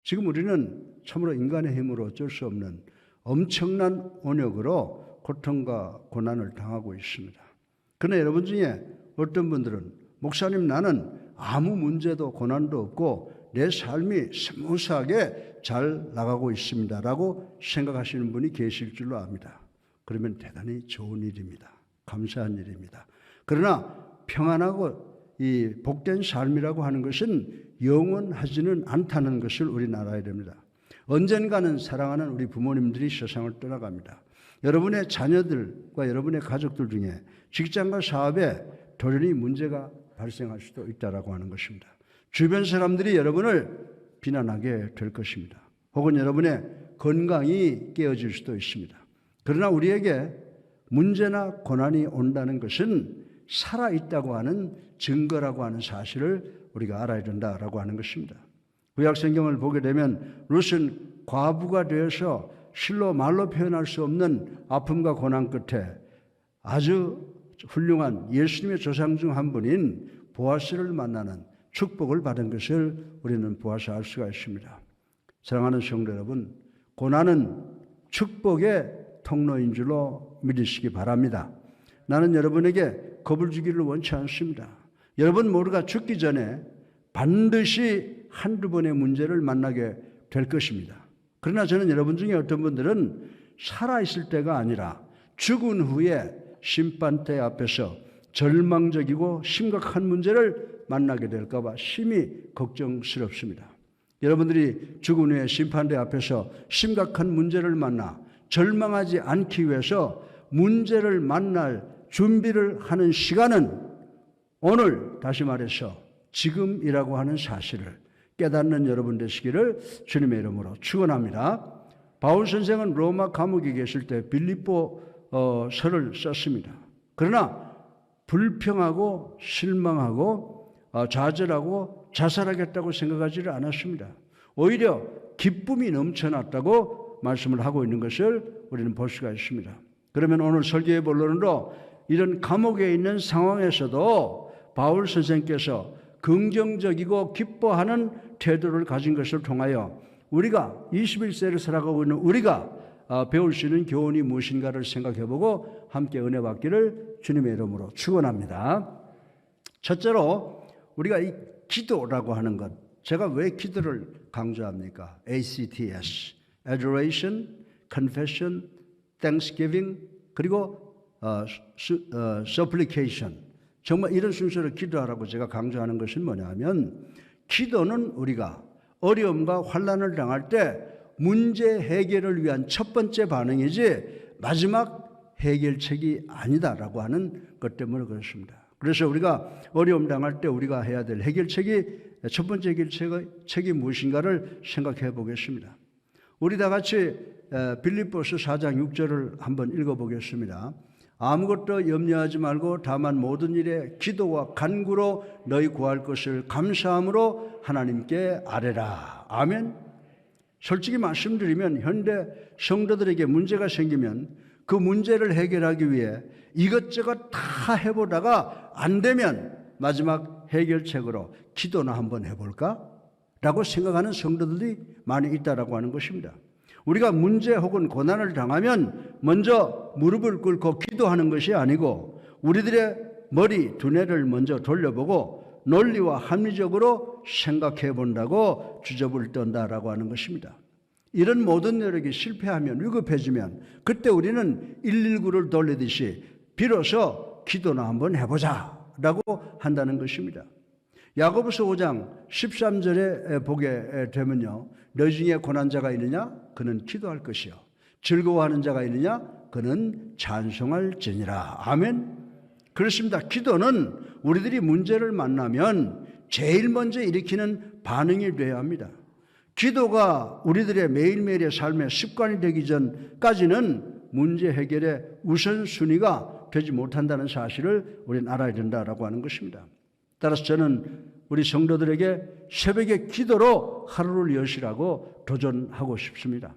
지금 우리는 참으로 인간의 힘으로 어쩔 수 없는 엄청난 온역으로 고통과 고난을 당하고 있습니다. 그러나 여러분 중에 어떤 분들은 목사님, 나는 아무 문제도 고난도 없고 내 삶이 스무스하게 잘 나가고 있습니다 라고 생각하시는 분이 계실 줄로 압니다. 그러면 대단히 좋은 일입니다. 감사한 일입니다. 그러나 평안하고 이 복된 삶이라고 하는 것은 영원하지는 않다는 것을 우리는 알아야 됩니다. 언젠가는 사랑하는 우리 부모님들이 세상을 떠나갑니다. 여러분의 자녀들과 여러분의 가족들 중에 직장과 사업에 돌연히 문제가 발생할 수도 있다라고 하는 것입니다. 주변 사람들이 여러분을 비난하게 될 것입니다. 혹은 여러분의 건강이 깨어질 수도 있습니다. 그러나 우리에게 문제나 고난이 온다는 것은 살아있다고 하는 증거라고 하는 사실을 우리가 알아야 된다라고 하는 것입니다. 구약성경을 보게 되면 룻은 과부가 되어서 실로 말로 표현할 수 없는 아픔과 고난 끝에 아주 훌륭한 예수님의 조상 중 한 분인 보아스를 만나는 축복을 받은 것을 우리는 보아서 알 수가 있습니다. 사랑하는 성도 여러분, 고난은 축복의 통로인 줄로 믿으시기 바랍니다. 나는 여러분에게 겁을 주기를 원치 않습니다. 여러분 모두가 죽기 전에 반드시 한두 번의 문제를 만나게 될 것입니다. 그러나 저는 여러분 중에 어떤 분들은 살아있을 때가 아니라 죽은 후에 심판대 앞에서 절망적이고 심각한 문제를 만나게 될까 봐 심히 걱정스럽습니다. 여러분들이 죽은 후에 심판대 앞에서 심각한 문제를 만나 절망하지 않기 위해서 문제를 만날 준비를 하는 시간은 오늘, 다시 말해서 지금이라고 하는 사실을 깨닫는 여러분 되시기를 주님의 이름으로 축원합니다. 바울 선생은 로마 감옥에 계실 때 빌립보서를 썼습니다. 그러나 불평하고 실망하고 좌절하고 자살하겠다고 생각하지를 않았습니다. 오히려 기쁨이 넘쳐났다고 말씀을 하고 있는 것을 우리는 볼 수가 있습니다. 그러면 오늘 설교의 본론으로 이런 감옥에 있는 상황에서도 바울 선생께서 긍정적이고 기뻐하는 태도를 가진 것을 통하여 우리가 21세를 살아가고 있는 우리가 배울 수 있는 교훈이 무엇인가를 생각해보고 함께 은혜 받기를 주님의 이름으로 축원합니다. 첫째로 우리가 이 기도라고 하는 것, 제가 왜 기도를 강조합니까? ACTS, Adoration, Confession, Thanksgiving, 그리고 Supplication. 정말 이런 순서로 기도하라고 제가 강조하는 것은 뭐냐면, 기도는 우리가 어려움과 환난을 당할 때 문제 해결을 위한 첫 번째 반응이지 마지막 해결책이 아니다라고 하는 것 때문에 그렇습니다. 그래서 우리가 어려움 당할 때 우리가 해야 될 해결책이, 첫 번째 해결책이 무엇인가를 생각해 보겠습니다. 우리 다 같이 빌립보서 4장 6절을 한번 읽어보겠습니다. 아무것도 염려하지 말고 다만 모든 일에 기도와 간구로 너희 구할 것을 감사함으로 하나님께 아뢰라. 아멘. 솔직히 말씀드리면 현대 성도들에게 문제가 생기면 그 문제를 해결하기 위해 이것저것 다 해보다가 안 되면 마지막 해결책으로 기도나 한번 해볼까? 라고 생각하는 성도들이 많이 있다라고 하는 것입니다. 우리가 문제 혹은 고난을 당하면 먼저 무릎을 꿇고 기도하는 것이 아니고 우리들의 머리, 두뇌를 먼저 돌려보고 논리와 합리적으로 생각해 본다고 주접을 떤다라고 하는 것입니다. 이런 모든 노력이 실패하면, 위급해지면 그때 우리는 119를 돌리듯이 비로소 기도나 한번 해보자 라고 한다는 것입니다. 야고보서 5장 13절에 보게 되면요, 너희 중에 고난자가 있느냐? 그는 기도할 것이요. 즐거워하는 자가 있느냐? 그는 찬송할지니라. 아멘. 그렇습니다. 기도는 우리들이 문제를 만나면 제일 먼저 일으키는 반응이 되어야 합니다. 기도가 우리들의 매일매일의 삶의 습관이 되기 전까지는 문제 해결의 우선순위가 되지 못한다는 사실을 우리는 알아야 된다라고 하는 것입니다. 따라서 저는 우리 성도들에게 새벽의 기도로 하루를 여시라고 도전하고 싶습니다.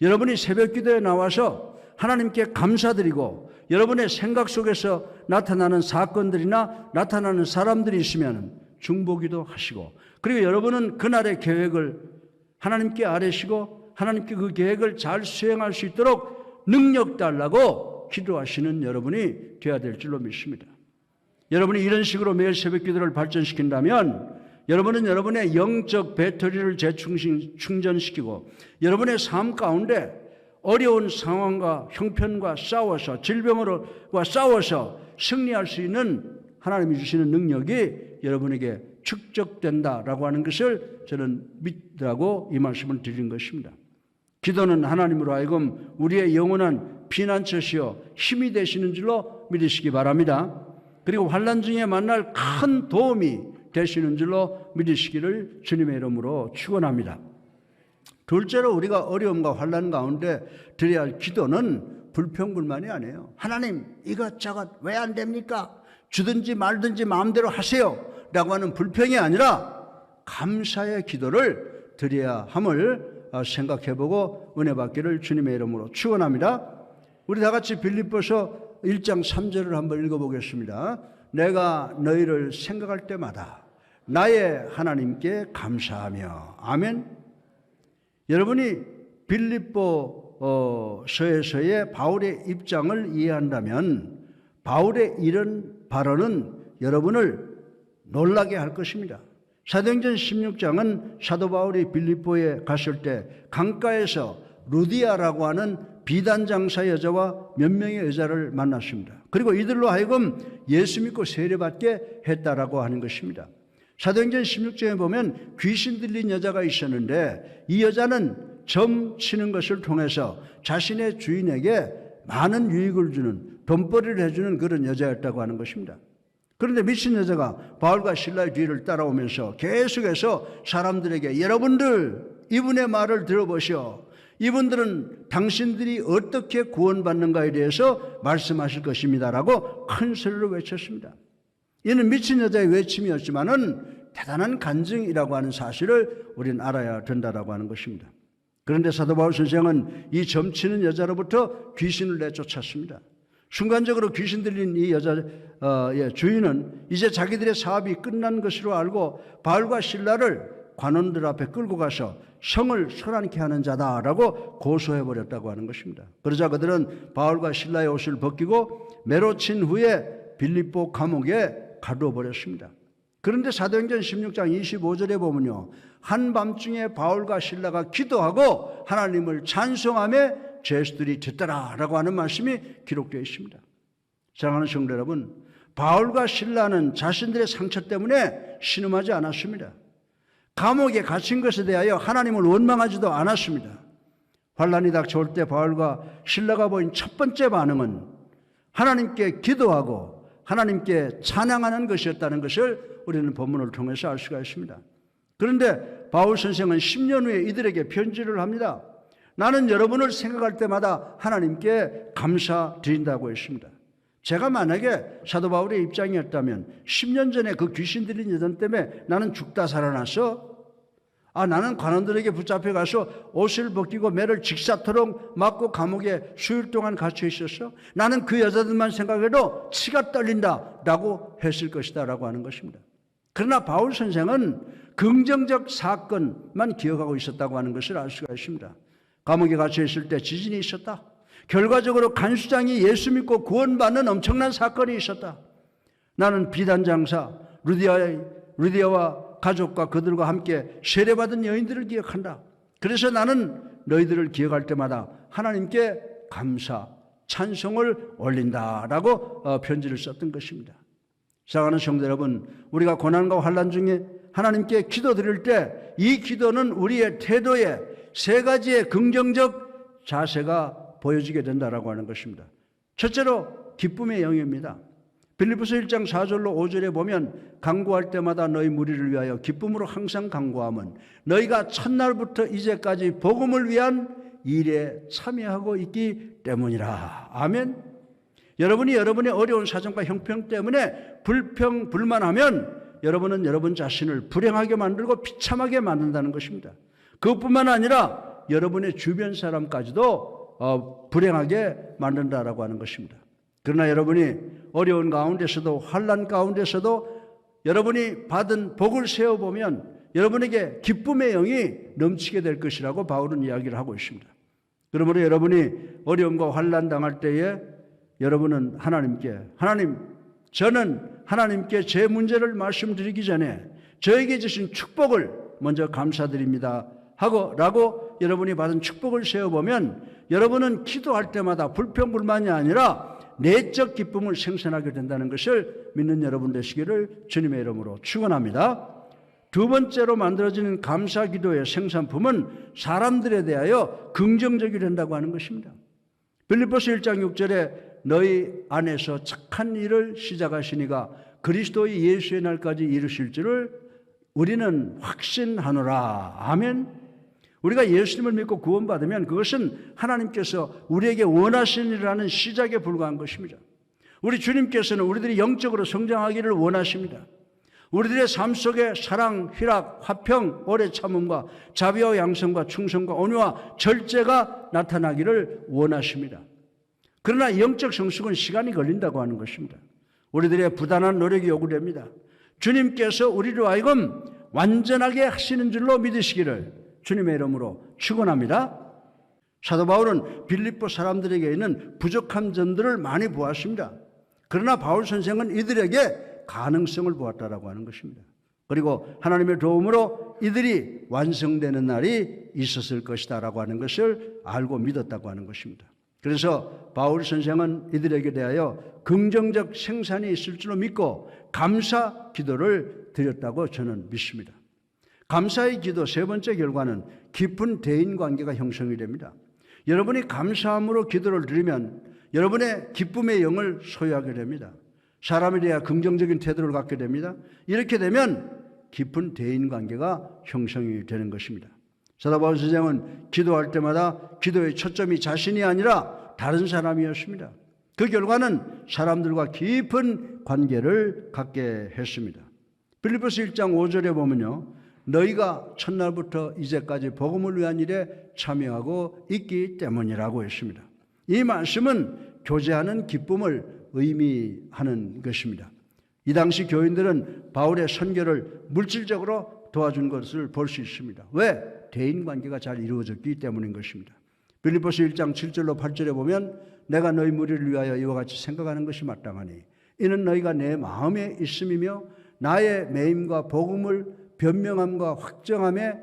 여러분이 새벽 기도에 나와서 하나님께 감사드리고 여러분의 생각 속에서 나타나는 사건들이나 나타나는 사람들이 있으면 중보기도 하시고, 그리고 여러분은 그날의 계획을 하나님께 아뢰시고 하나님께 그 계획을 잘 수행할 수 있도록 능력 달라고 기도하시는 여러분이 되어야 될 줄로 믿습니다. 여러분이 이런 식으로 매일 새벽 기도를 발전시킨다면 여러분은 여러분의 영적 배터리를 재충전시키고 여러분의 삶 가운데 어려운 상황과 형편과 싸워서 질병과 싸워서 승리할 수 있는 하나님이 주시는 능력이 여러분에게 축적된다라고 하는 것을 저는 믿으라고 이 말씀을 드린 것입니다. 기도는 하나님으로 하여금 우리의 영원한 피난처시여 힘이 되시는 줄로 믿으시기 바랍니다. 그리고 환난 중에 만날 큰 도움이 되시는 줄로 믿으시기를 주님의 이름으로 축원합니다. 둘째로 우리가 어려움과 환난 가운데 드려야 할 기도는 불평불만이 아니에요. 하나님 이것저것 왜 안 됩니까? 주든지 말든지 마음대로 하세요 라고 하는 불평이 아니라 감사의 기도를 드려야 함을 생각해보고 은혜 받기를 주님의 이름으로 축원합니다. 우리 다 같이 빌립보서 1장 3절을 한번 읽어보겠습니다. 내가 너희를 생각할 때마다 나의 하나님께 감사하며. 아멘. 여러분이 빌립보서에서의 바울의 입장을 이해한다면 바울의 이런 발언은 여러분을 놀라게 할 것입니다. 사도행전 16장은 사도 바울이 빌립보에 갔을 때 강가에서 루디아라고 하는 비단 장사 여자와 몇 명의 여자를 만났습니다. 그리고 이들로 하여금 예수 믿고 세례받게 했다라고 하는 것입니다. 사도행전 16장에 보면 귀신 들린 여자가 있었는데 이 여자는 점 치는 것을 통해서 자신의 주인에게 많은 유익을 주는 돈벌이를 해주는 그런 여자였다고 하는 것입니다. 그런데 미친 여자가 바울과 실라의 뒤를 따라오면서 계속해서 사람들에게 여러분들 이분의 말을 들어보시오. 이분들은 당신들이 어떻게 구원받는가에 대해서 말씀하실 것입니다라고 큰 소리로 외쳤습니다. 이는 미친 여자의 외침이었지만은 대단한 간증이라고 하는 사실을 우리는 알아야 된다라고 하는 것입니다. 그런데 사도 바울 선생은 이 점치는 여자로부터 귀신을 내쫓았습니다. 순간적으로 귀신 들린 이 여자의 주인은 이제 자기들의 사업이 끝난 것으로 알고 바울과 실라를 관원들 앞에 끌고 가서 성을 소란케 하는 자다라고 고소해버렸다고 하는 것입니다. 그러자 그들은 바울과 실라의 옷을 벗기고 매로 친 후에 빌립보 감옥에 가두어 버렸습니다. 그런데 사도행전 16장 25절에 보면요, 한밤중에 바울과 실라가 기도하고 하나님을 찬송하며 죄수들이 듣더라라고 하는 말씀이 기록되어 있습니다. 사랑하는 성도 여러분, 바울과 실라는 자신들의 상처 때문에 신음하지 않았습니다. 감옥에 갇힌 것에 대하여 하나님을 원망하지도 않았습니다. 환난이 닥쳐올 때 바울과 실라가 보인 첫 번째 반응은 하나님께 기도하고 하나님께 찬양하는 것이었다는 것을 우리는 본문을 통해서 알 수가 있습니다. 그런데 바울 선생은 10년 후에 이들에게 편지를 합니다. 나는 여러분을 생각할 때마다 하나님께 감사드린다고 했습니다. 제가 만약에 사도 바울의 입장이었다면 10년 전에 그 귀신 들린 여자 때문에 나는 죽다 살아났어? 나는 관원들에게 붙잡혀 가서 옷을 벗기고 매를 직사토록 맞고 감옥에 수일 동안 갇혀 있었어? 나는 그 여자들만 생각해도 치가 떨린다 라고 했을 것이다 라고 하는 것입니다. 그러나 바울 선생은 긍정적 사건만 기억하고 있었다고 하는 것을 알 수가 있습니다. 감옥에 갇혀 있을 때 지진이 있었다. 결과적으로 간수장이 예수 믿고 구원받는 엄청난 사건이 있었다. 나는 비단장사 루디아와 가족과 그들과 함께 세례받은 여인들을 기억한다. 그래서 나는 너희들을 기억할 때마다 하나님께 감사, 찬송을 올린다라고 편지를 썼던 것입니다. 사랑하는 성도 여러분, 우리가 고난과 환난 중에 하나님께 기도드릴 때 이 기도는 우리의 태도에 세 가지의 긍정적 자세가 보여지게 된다라고 하는 것입니다. 첫째로 기쁨의 영입니다. 빌립보서 1장 4절로 5절에 보면 간구할 때마다 너희 무리를 위하여 기쁨으로 항상 간구함은 너희가 첫날부터 이제까지 복음을 위한 일에 참여하고 있기 때문이라. 아멘. 여러분이 여러분의 어려운 사정과 형편 때문에 불평불만하면 여러분은 여러분 자신을 불행하게 만들고 비참하게 만든다는 것입니다. 그것뿐만 아니라 여러분의 주변 사람까지도 불행하게 만든다라고 하는 것입니다. 그러나 여러분이 어려운 가운데서도 환난 가운데서도 여러분이 받은 복을 세어보면 여러분에게 기쁨의 영이 넘치게 될 것이라고 바울은 이야기를 하고 있습니다. 그러므로 여러분이 어려움과 환난 당할 때에 여러분은 하나님께, 하나님, 저는 하나님께 제 문제를 말씀드리기 전에 저에게 주신 축복을 먼저 감사드립니다 라고 여러분이 받은 축복을 세워보면 여러분은 기도할 때마다 불평불만이 아니라 내적 기쁨을 생산하게 된다는 것을 믿는 여러분 되시기를 주님의 이름으로 축원합니다. 두 번째로 만들어지는 감사 기도의 생산품은 사람들에 대하여 긍정적이 된다고 하는 것입니다. 빌립보서 1장 6절에 너희 안에서 착한 일을 시작하시니가 그리스도의 예수의 날까지 이루실 줄을 우리는 확신하노라. 아멘. 우리가 예수님을 믿고 구원받으면 그것은 하나님께서 우리에게 원하시는 일을 하는 시작에 불과한 것입니다. 우리 주님께서는 우리들이 영적으로 성장하기를 원하십니다. 우리들의 삶 속에 사랑, 희락, 화평, 오래 참음과 자비와 양성과 충성과 온유와 절제가 나타나기를 원하십니다. 그러나 영적 성숙은 시간이 걸린다고 하는 것입니다. 우리들의 부단한 노력이 요구됩니다. 주님께서 우리로 하여금 완전하게 하시는 줄로 믿으시기를 주님의 이름으로 축원합니다. 사도 바울은 빌립보 사람들에게 있는 부족한 점들을 많이 보았습니다. 그러나 바울 선생은 이들에게 가능성을 보았다라고 하는 것입니다. 그리고 하나님의 도움으로 이들이 완성되는 날이 있었을 것이다라고 하는 것을 알고 믿었다고 하는 것입니다. 그래서 바울 선생은 이들에게 대하여 긍정적 생산이 있을 줄로 믿고 감사 기도를 드렸다고 저는 믿습니다. 감사의 기도 세 번째 결과는 깊은 대인관계가 형성이 됩니다. 여러분이 감사함으로 기도를 드리면 여러분의 기쁨의 영을 소유하게 됩니다. 사람에 대해 긍정적인 태도를 갖게 됩니다. 이렇게 되면 깊은 대인관계가 형성이 되는 것입니다. 사도 바울 선생은 기도할 때마다 기도의 초점이 자신이 아니라 다른 사람이었습니다. 그 결과는 사람들과 깊은 관계를 갖게 했습니다. 빌립보서 1장 5절에 보면요, 너희가 첫날부터 이제까지 복음을 위한 일에 참여하고 있기 때문이라고 했습니다. 이 말씀은 교제하는 기쁨을 의미하는 것입니다. 이 당시 교인들은 바울의 선교를 물질적으로 도와준 것을 볼 수 있습니다. 왜? 대인관계가 잘 이루어졌기 때문인 것입니다. 빌립보서 1장 7절로 8절에 보면 내가 너희 무리를 위하여 이와 같이 생각하는 것이 마땅하니 이는 너희가 내 마음에 있음이며 나의 매임과 복음을 변명함과 확정함에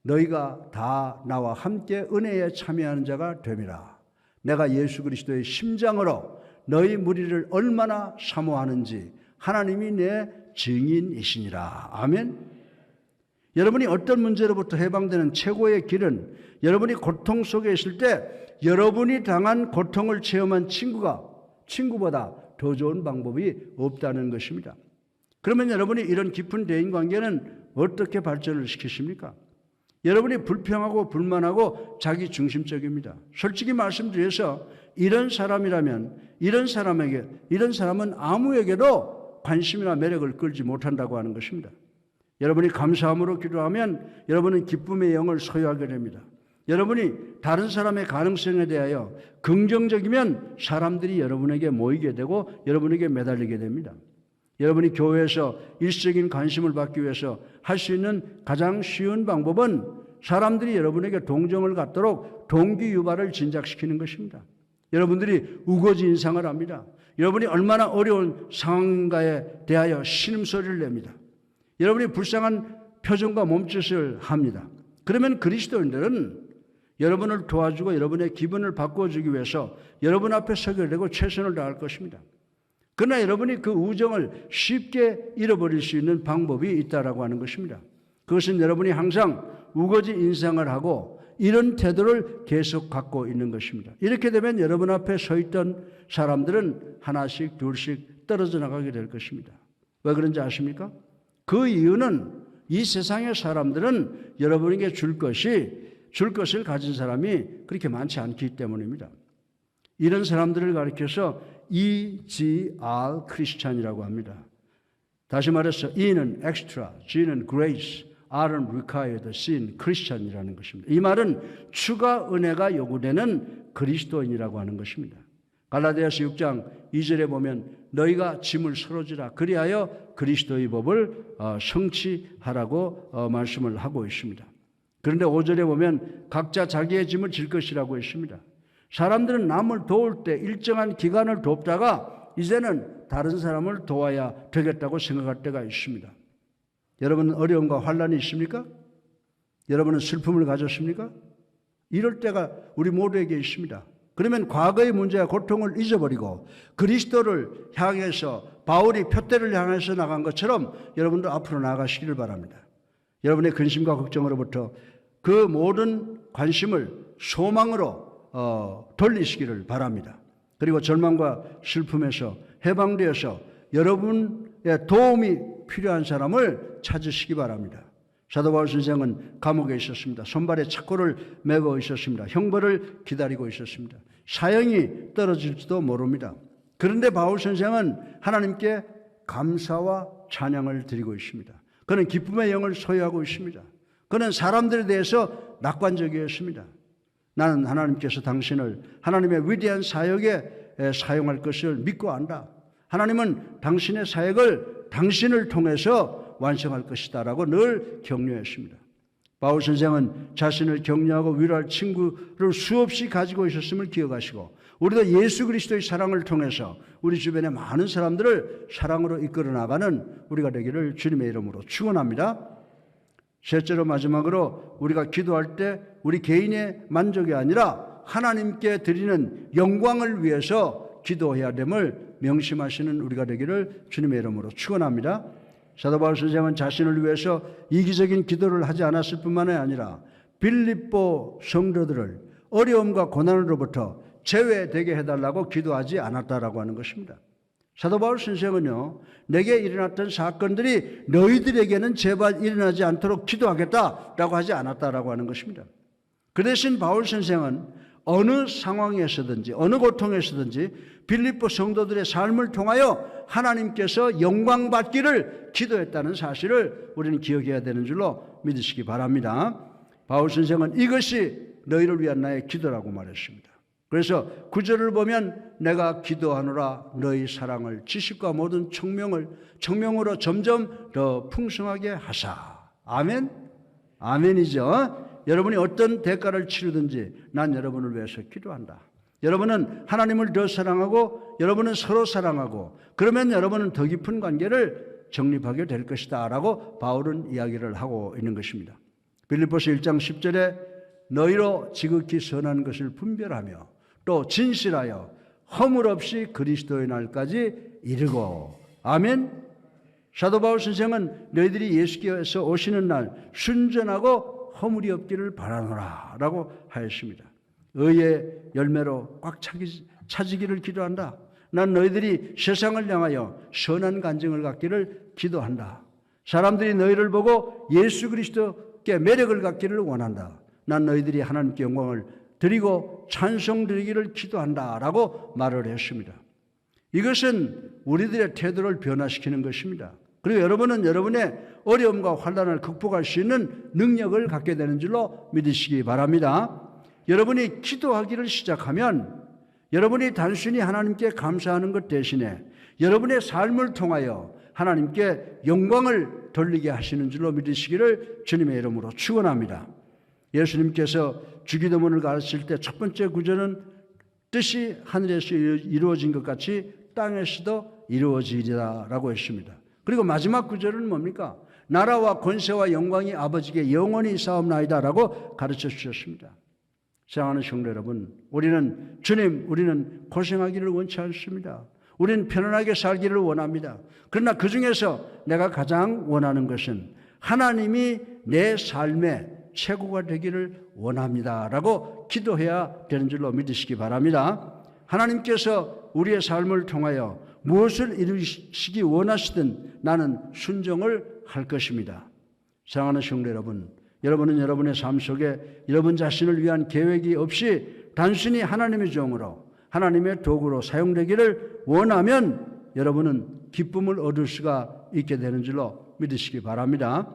너희가 다 나와 함께 은혜에 참여하는 자가 됨이라. 내가 예수 그리스도의 심장으로 너희 무리를 얼마나 사모하는지 하나님이 내 증인이시니라. 아멘. 여러분이 어떤 문제로부터 해방되는 최고의 길은 여러분이 고통 속에 있을 때 여러분이 당한 고통을 체험한 친구보다 더 좋은 방법이 없다는 것입니다. 그러면 여러분이 이런 깊은 대인관계는 어떻게 발전을 시키십니까? 여러분이 불평하고 불만하고 자기 중심적입니다. 솔직히 말씀드려서 이런 사람이라면 이런 사람은 아무에게도 관심이나 매력을 끌지 못한다고 하는 것입니다. 여러분이 감사함으로 기도하면 여러분은 기쁨의 영을 소유하게 됩니다. 여러분이 다른 사람의 가능성에 대하여 긍정적이면 사람들이 여러분에게 모이게 되고 여러분에게 매달리게 됩니다. 여러분이 교회에서 일시적인 관심을 받기 위해서 할 수 있는 가장 쉬운 방법은 사람들이 여러분에게 동정을 갖도록 동기 유발을 진작시키는 것입니다. 여러분들이 우거지 인상을 합니다. 여러분이 얼마나 어려운 상황인가에 대하여 신음소리를 냅니다. 여러분이 불쌍한 표정과 몸짓을 합니다. 그러면 그리스도인들은 여러분을 도와주고 여러분의 기분을 바꿔주기 위해서 여러분 앞에 서게 되고 최선을 다할 것입니다. 그러나 여러분이 그 우정을 쉽게 잃어버릴 수 있는 방법이 있다라고 하는 것입니다. 그것은 여러분이 항상 우거지 인상을 하고 이런 태도를 계속 갖고 있는 것입니다. 이렇게 되면 여러분 앞에 서 있던 사람들은 하나씩 둘씩 떨어져 나가게 될 것입니다. 왜 그런지 아십니까? 그 이유는 이 세상의 사람들은 여러분에게 줄 것을 가진 사람이 그렇게 많지 않기 때문입니다. 이런 사람들을 가리켜서 EGR 크리스찬이라고 합니다. 다시 말해서 E는 extra, G는 grace, R은 required, C는 크리스찬이라는 것입니다. 이 말은 추가 은혜가 요구되는 그리스도인이라고 하는 것입니다. 갈라디아서 6장 2절에 보면 너희가 짐을 서로 지라. 그리하여 그리스도의 법을 성취하라고 말씀을 하고 있습니다. 그런데 5절에 보면 각자 자기의 짐을 질 것이라고 했습니다. 사람들은 남을 도울 때 일정한 기간을 돕다가 이제는 다른 사람을 도와야 되겠다고 생각할 때가 있습니다. 여러분은 어려움과 환난이 있습니까? 여러분은 슬픔을 가졌습니까? 이럴 때가 우리 모두에게 있습니다. 그러면 과거의 문제와 고통을 잊어버리고 그리스도를 향해서 바울이 표대를 향해서 나간 것처럼 여러분도 앞으로 나아가시기를 바랍니다. 여러분의 근심과 걱정으로부터 그 모든 관심을 소망으로 돌리시기를 바랍니다. 그리고 절망과 슬픔에서 해방되어서 여러분의 도움이 필요한 사람을 찾으시기 바랍니다. 사도 바울 선생은 감옥에 있었습니다. 손발에 착고를 메고 있었습니다. 형벌을 기다리고 있었습니다. 사형이 떨어질지도 모릅니다. 그런데 바울 선생은 하나님께 감사와 찬양을 드리고 있습니다. 그는 기쁨의 영을 소유하고 있습니다. 그는 사람들에 대해서 낙관적이었습니다. 나는 하나님께서 당신을 하나님의 위대한 사역에 사용할 것을 믿고 안다. 하나님은 당신의 사역을 당신을 통해서 완성할 것이다 라고 늘 격려했습니다. 바울 선생은 자신을 격려하고 위로할 친구를 수없이 가지고 있었음을 기억하시고 우리도 예수 그리스도의 사랑을 통해서 우리 주변의 많은 사람들을 사랑으로 이끌어 나가는 우리가 되기를 주님의 이름으로 축원합니다. 셋째로 마지막으로 우리가 기도할 때 우리 개인의 만족이 아니라 하나님께 드리는 영광을 위해서 기도해야 됨을 명심하시는 우리가 되기를 주님의 이름으로 축원합니다. 사도 바울 선생은 자신을 위해서 이기적인 기도를 하지 않았을 뿐만 아니라 빌립보 성도들을 어려움과 고난으로부터 제외되게 해달라고 기도하지 않았다라고 하는 것입니다. 사도 바울 선생은요, 내게 일어났던 사건들이 너희들에게는 제발 일어나지 않도록 기도하겠다라고 하지 않았다라고 하는 것입니다. 그 대신 바울 선생은 어느 상황에서든지 어느 고통에서든지 빌립보 성도들의 삶을 통하여 하나님께서 영광 받기를 기도했다는 사실을 우리는 기억해야 되는 줄로 믿으시기 바랍니다. 바울 선생은 이것이 너희를 위한 나의 기도라고 말했습니다. 그래서 9절을 보면 내가 기도하노라 너희 사랑을 지식과 모든 청명으로 점점 더 풍성하게 하사. 아멘? 아멘이죠. 여러분이 어떤 대가를 치르든지 난 여러분을 위해서 기도한다. 여러분은 하나님을 더 사랑하고 여러분은 서로 사랑하고 그러면 여러분은 더 깊은 관계를 정립하게 될 것이다 라고 바울은 이야기를 하고 있는 것입니다. 빌립보서 1장 10절에 너희로 지극히 선한 것을 분별하며 또 진실하여 허물 없이 그리스도의 날까지 이르고. 아멘. 사도 바울 선생은 너희들이 예수께서 오시는 날 순전하고 허물이 없기를 바라노라 라고 하였습니다. 의의 열매로 꽉 차지기를 기도한다. 난 너희들이 세상을 향하여 선한 간증을 갖기를 기도한다. 사람들이 너희를 보고 예수 그리스도께 매력을 갖기를 원한다. 난 너희들이 하나님께 영광을 드리고 찬송 드리기를 기도한다 라고 말을 했습니다. 이것은 우리들의 태도를 변화시키는 것입니다. 그리고 여러분은 여러분의 어려움과 환난을 극복할 수 있는 능력을 갖게 되는 줄로 믿으시기 바랍니다. 여러분이 기도하기를 시작하면 여러분이 단순히 하나님께 감사하는 것 대신에 여러분의 삶을 통하여 하나님께 영광을 돌리게 하시는 줄로 믿으시기를 주님의 이름으로 축원합니다. 예수님께서 주기도문을 가르칠 때 첫 번째 구절은 뜻이 하늘에서 이루어진 것 같이 땅에서도 이루어지리라 라고 했습니다. 그리고 마지막 구절은 뭡니까? 나라와 권세와 영광이 아버지께 영원히 있사옵나이다 라고 가르쳐 주셨습니다. 사랑하는 성도 여러분, 우리는 고생하기를 원치 않습니다. 우리는 편안하게 살기를 원합니다. 그러나 그 중에서 내가 가장 원하는 것은 하나님이 내 삶의 최고가 되기를 원합니다 라고 기도해야 되는 줄로 믿으시기 바랍니다. 하나님께서 우리의 삶을 통하여 무엇을 이루시기 원하시든 나는 순종을 할 것입니다. 사랑하는 성도 여러분, 여러분은 여러분의 삶 속에 여러분 자신을 위한 계획이 없이 단순히 하나님의 종으로 하나님의 도구로 사용되기를 원하면 여러분은 기쁨을 얻을 수가 있게 되는 줄로 믿으시기 바랍니다.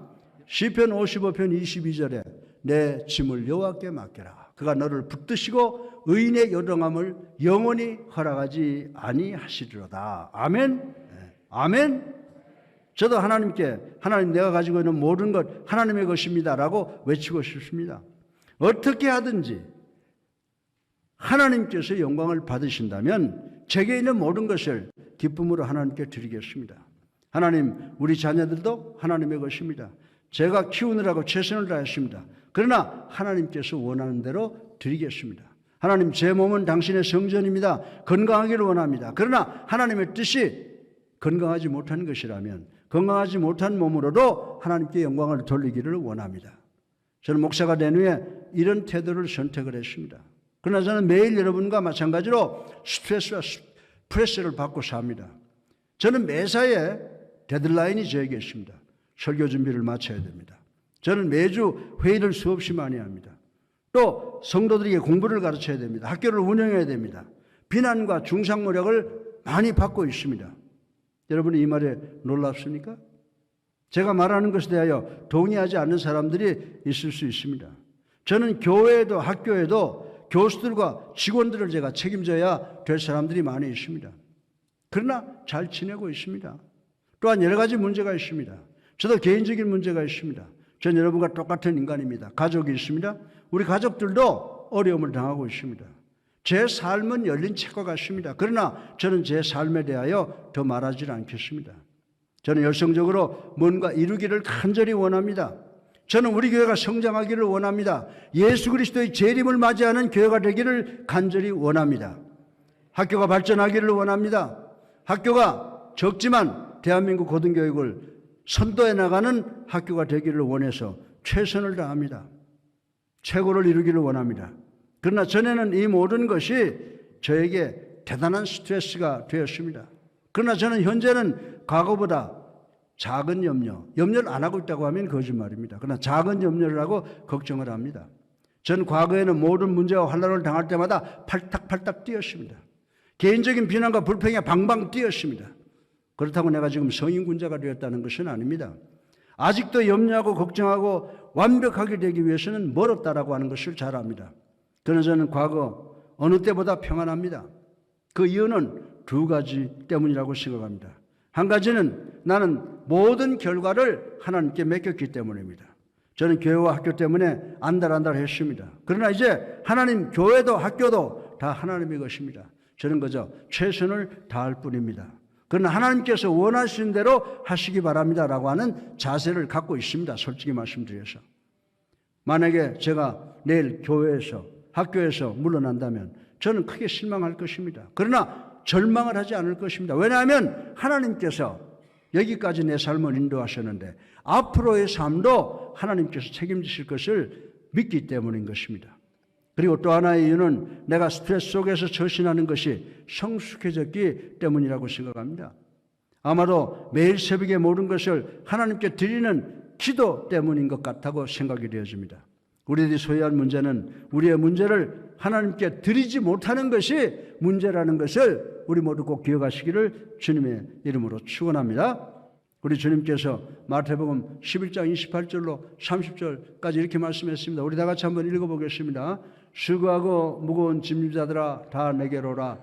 시편 55편 22절에 내 짐을 여호와께 맡겨라. 그가 너를 붙드시고 의인의 요동함을 영원히 허락하지 아니하시리로다. 아멘. 아멘. 저도 하나님께 하나님 내가 가지고 있는 모든 것 하나님의 것입니다라고 외치고 싶습니다. 어떻게 하든지 하나님께서 영광을 받으신다면 제게 있는 모든 것을 기쁨으로 하나님께 드리겠습니다. 하나님, 우리 자녀들도 하나님의 것입니다. 제가 키우느라고 최선을 다했습니다. 그러나 하나님께서 원하는 대로 드리겠습니다. 하나님, 제 몸은 당신의 성전입니다. 건강하기를 원합니다. 그러나 하나님의 뜻이 건강하지 못한 것이라면 건강하지 못한 몸으로도 하나님께 영광을 돌리기를 원합니다. 저는 목사가 된 후에 이런 태도를 선택을 했습니다. 그러나 저는 매일 여러분과 마찬가지로 스트레스와 프레스를 받고 삽니다. 저는 매사에 데드라인이 저에게 있습니다. 설교 준비를 마쳐야 됩니다. 저는 매주 회의를 수없이 많이 합니다. 또 성도들에게 공부를 가르쳐야 됩니다. 학교를 운영해야 됩니다. 비난과 중상모략을 많이 받고 있습니다. 여러분이 이 말에 놀랍습니까? 제가 말하는 것에 대하여 동의하지 않는 사람들이 있을 수 있습니다. 저는 교회에도 학교에도 교수들과 직원들을 제가 책임져야 될 사람들이 많이 있습니다. 그러나 잘 지내고 있습니다. 또한 여러 가지 문제가 있습니다. 저도 개인적인 문제가 있습니다. 전 여러분과 똑같은 인간입니다. 가족이 있습니다. 우리 가족들도 어려움을 당하고 있습니다. 제 삶은 열린 책과 같습니다. 그러나 저는 제 삶에 대하여 더 말하지 않겠습니다. 저는 열성적으로 뭔가 이루기를 간절히 원합니다. 저는 우리 교회가 성장하기를 원합니다. 예수 그리스도의 재림을 맞이하는 교회가 되기를 간절히 원합니다. 학교가 발전하기를 원합니다. 학교가 적지만 대한민국 고등교육을 선도해 나가는 학교가 되기를 원해서 최선을 다합니다. 최고를 이루기를 원합니다. 그러나 전에는 이 모든 것이 저에게 대단한 스트레스가 되었습니다. 그러나 저는 현재는 과거보다 작은 염려를 안 하고 있다고 하면 거짓말입니다. 그러나 작은 염려를 하고 걱정을 합니다. 전 과거에는 모든 문제와 환난을 당할 때마다 팔딱팔딱 뛰었습니다. 개인적인 비난과 불평에 방방 뛰었습니다. 그렇다고 내가 지금 성인군자가 되었다는 것은 아닙니다. 아직도 염려하고 걱정하고 완벽하게 되기 위해서는 멀었다라고 하는 것을 잘 압니다. 그러나 저는 과거 어느 때보다 평안합니다. 그 이유는 두 가지 때문이라고 생각합니다. 한 가지는 나는 모든 결과를 하나님께 맡겼기 때문입니다. 저는 교회와 학교 때문에 안달안달 했습니다. 그러나 이제 하나님 교회도 학교도 다 하나님의 것입니다. 저는 그저 최선을 다할 뿐입니다. 그러나 하나님께서 원하시는 대로 하시기 바랍니다라고 하는 자세를 갖고 있습니다. 솔직히 말씀드려서. 만약에 제가 내일 교회에서 학교에서 물러난다면 저는 크게 실망할 것입니다. 그러나 절망을 하지 않을 것입니다. 왜냐하면 하나님께서 여기까지 내 삶을 인도하셨는데 앞으로의 삶도 하나님께서 책임지실 것을 믿기 때문인 것입니다. 그리고 또 하나의 이유는 내가 스트레스 속에서 처신하는 것이 성숙해졌기 때문이라고 생각합니다. 아마도 매일 새벽에 모든 것을 하나님께 드리는 기도 때문인 것 같다고 생각이 되어집니다. 우리들이 소유할 문제는 우리의 문제를 하나님께 드리지 못하는 것이 문제라는 것을 우리 모두 꼭 기억하시기를 주님의 이름으로 축원합니다. 우리 주님께서 마태복음 11장 28절로 30절까지 이렇게 말씀했습니다. 우리 다 같이 한번 읽어보겠습니다. 수고하고 무거운 짐자들아 다 내게로 오라.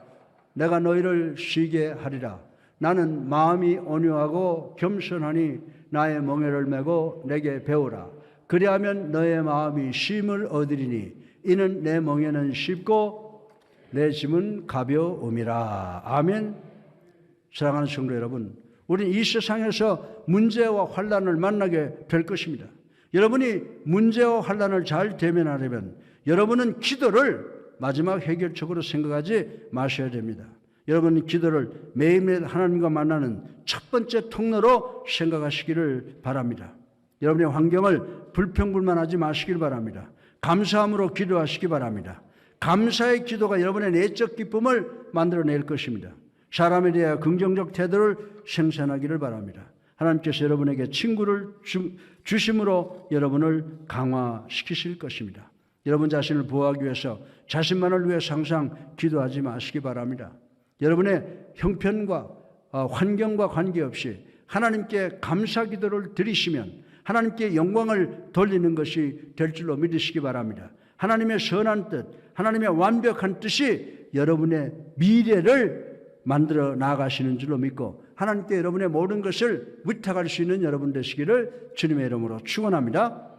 내가 너희를 쉬게 하리라. 나는 마음이 온유하고 겸손하니 나의 멍에를 메고 내게 배우라. 그리하면 너의 마음이 쉼을 얻으리니 이는 내 멍에는 쉽고 내 짐은 가벼움이라. 아멘. 사랑하는 성도 여러분, 우리는 이 세상에서 문제와 환난을 만나게 될 것입니다. 여러분이 문제와 환난을 잘 대면하려면 여러분은 기도를 마지막 해결책으로 생각하지 마셔야 됩니다. 여러분은 기도를 매일매일 하나님과 만나는 첫 번째 통로로 생각하시기를 바랍니다. 여러분의 환경을 불평불만하지 마시길 바랍니다. 감사함으로 기도하시기 바랍니다. 감사의 기도가 여러분의 내적 기쁨을 만들어낼 것입니다. 사람에 대해 긍정적 태도를 생산하기를 바랍니다. 하나님께서 여러분에게 친구를 주심으로 여러분을 강화시키실 것입니다. 여러분 자신을 보호하기 위해서 자신만을 위해서 항상 기도하지 마시기 바랍니다. 여러분의 형편과 환경과 관계없이 하나님께 감사 기도를 드리시면 하나님께 영광을 돌리는 것이 될 줄로 믿으시기 바랍니다. 하나님의 선한 뜻, 하나님의 완벽한 뜻이 여러분의 미래를 만들어 나가시는 줄로 믿고 하나님께 여러분의 모든 것을 위탁할 수 있는 여러분 되시기를 주님의 이름으로 축원합니다.